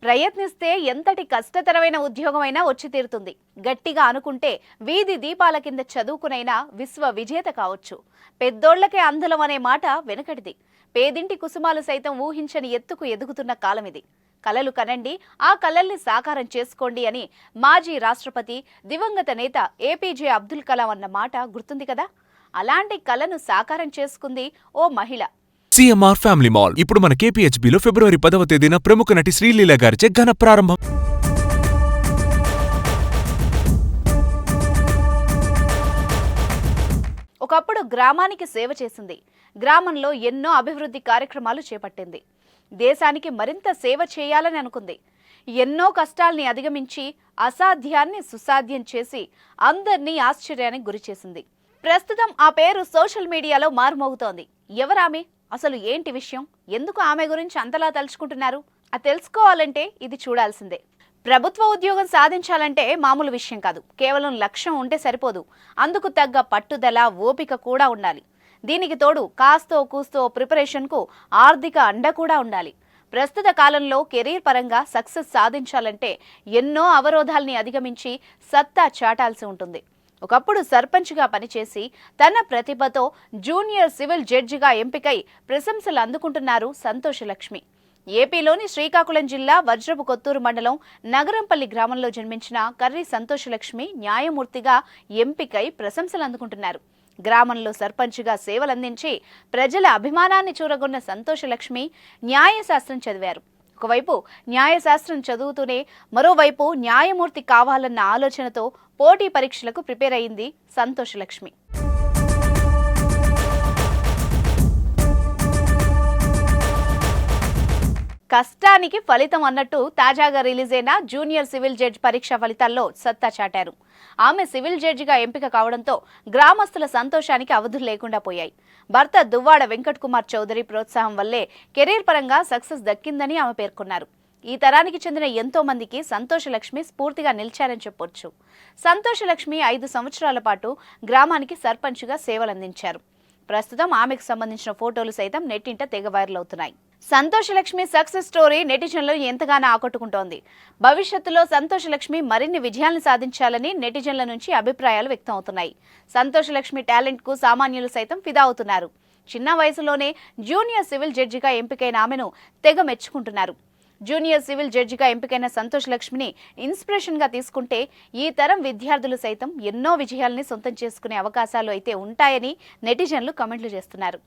ప్రయత్నిస్తే ఎంతటి కష్టతరమైన ఉద్యోగమైనా వచ్చి తీరుతుంది. గట్టిగా అనుకుంటే వీధి దీపాల కింద చదువుకునైనా విశ్వ విజేత కావచ్చు. పెద్దోళ్లకే అందలం అనే మాట వెనకటిది. పేదింటి కుసుమాలు సైతం ఊహించని ఎత్తుకు ఎదుగుతున్న కాలమిది. కలలు కనండి, ఆ కలల్ని సాకారం చేసుకోండి అని మాజీ రాష్ట్రపతి దివంగత నేత ఏపీజే అబ్దుల్ కలాం అన్న మాట గుర్తుంది కదా. అలాంటి కలను సాకారం చేసుకుంది ఓ మహిళ. సిఎంఆర్ ఫ్యామిలీ మాల్ ఇప్పుడు మన కేపీహెచ్బీలో ఫిబ్రవరి 10వ తేదీన ప్రముఖ నటి శ్రీలీల గారిచే ఘన ప్రారంభం. ఒకప్పుడు గ్రామానికి సేవ చేసింది. గ్రామంలో ఎన్నో అభివృద్ధి కార్యక్రమాలు చేపట్టింది. దేశానికి మరింత సేవ చేయాలని అనుకుంది. ఎన్నో కష్టాల్ని అధిగమించి అసాధ్యాన్ని సుసాధ్యం చేసి అందర్నీ ఆశ్చర్యానికి గురిచేసింది. ప్రస్తుతం ఆ పేరు సోషల్ మీడియాలో మారుమోగుతోంది. ఎవరామె? అసలు ఏంటి విషయం? ఎందుకు ఆమె గురించి అంతలా తలుచుకుంటున్నారు? అది తెలుసుకోవాలంటే ఇది చూడాల్సిందే. ప్రభుత్వ ఉద్యోగం సాధించాలంటే మామూలు విషయం కాదు. కేవలం లక్ష్యం ఉంటే సరిపోదు. అందుకు తగ్గ పట్టుదల, ఓపిక కూడా ఉండాలి. దీనికి తోడు కాస్తో కూస్తో ప్రిపరేషన్కు ఆర్థిక అండ కూడా ఉండాలి. ప్రస్తుత కాలంలో కెరీర్ పరంగా సక్సెస్ సాధించాలంటే ఎన్నో అవరోధాల్ని అధిగమించి సత్తా చాటాల్సి ఉంటుంది. ఒకప్పుడు సర్పంచ్గా పనిచేసి తన ప్రతిభతో జూనియర్ సివిల్ జడ్జిగా ఎంపికై ప్రశంసలు అందుకుంటున్నారు సంతోషలక్ష్మి. ఏపీలోని శ్రీకాకుళం జిల్లా వజ్రపు కొత్తూరు మండలం నగరంపల్లి గ్రామంలో జన్మించిన కర్రి సంతోషలక్ష్మి న్యాయమూర్తిగా ఎంపికై ప్రశంసలు అందుకుంటున్నారు. గ్రామంలో సర్పంచ్గా సేవలందించి ప్రజల అభిమానాన్ని చూరగొన్న సంతోషలక్ష్మి న్యాయశాస్త్రం చదివారు. ఒకవైపు న్యాయశాస్త్రం చదువుతూనే మరోవైపు న్యాయమూర్తి కావాలన్న ఆలోచనతో పోటీ పరీక్షలకు ప్రిపేర్ అయింది సంతోషలక్ష్మి. కష్టానికి ఫలితం అన్నట్టు తాజాగా రిలీజ్ అయిన జూనియర్ సివిల్ జడ్జి పరీక్ష ఫలితాల్లో సత్తా చాటారు. ఆమె సివిల్ జడ్జిగా ఎంపిక కావడంతో గ్రామస్తుల సంతోషానికి అవధులు లేకుండా పోయాయి. భర్త దువ్వాడ వెంకట్ కుమార్ చౌదరి ప్రోత్సాహం వల్లే కెరీర్ పరంగా సక్సెస్ దక్కిందని ఆమె పేర్కొన్నారు. ఈ తరానికి చెందిన ఎంతో మందికి సంతోషలక్ష్మి స్ఫూర్తిగా నిలిచారని చెప్పొచ్చు. సంతోషలక్ష్మి 5 సంవత్సరాల పాటు గ్రామానికి సర్పంచ్గా సేవలందించారు. ప్రస్తుతం ఆమెకు సంబంధించిన ఫోటోలు సైతం నెట్టింట తెగ వైరల్ అవుతున్నాయి. సంతోషలక్ష్మి సక్సెస్ స్టోరీ నెటిజన్లను ఎంతగానో ఆకట్టుకుంటోంది. భవిష్యత్తులో సంతోషలక్ష్మి మరిన్ని విజయాలను సాధించాలని నెటిజన్ల నుంచి అభిప్రాయాలు వ్యక్తం అవుతున్నాయి. సంతోషలక్ష్మి టాలెంట్ కు సామాన్యులు సైతం ఫిదా అవుతున్నారు. చిన్న వయసులోనే జూనియర్ సివిల్ జడ్జిగా ఎంపికైన ఆమెను తెగ మెచ్చుకుంటున్నారు. జూనియర్ సివిల్ జడ్జిగా ఎంపికైన సంతోషలక్ష్మిని ఇన్స్పిరేషన్ గా తీసుకుంటే ఈ తరం విద్యార్థులు సైతం ఎన్నో విజయాల్ని సొంతం చేసుకునే అవకాశాలు అయితే ఉంటాయని నెటిజన్లు కామెంట్లు చేస్తున్నారు.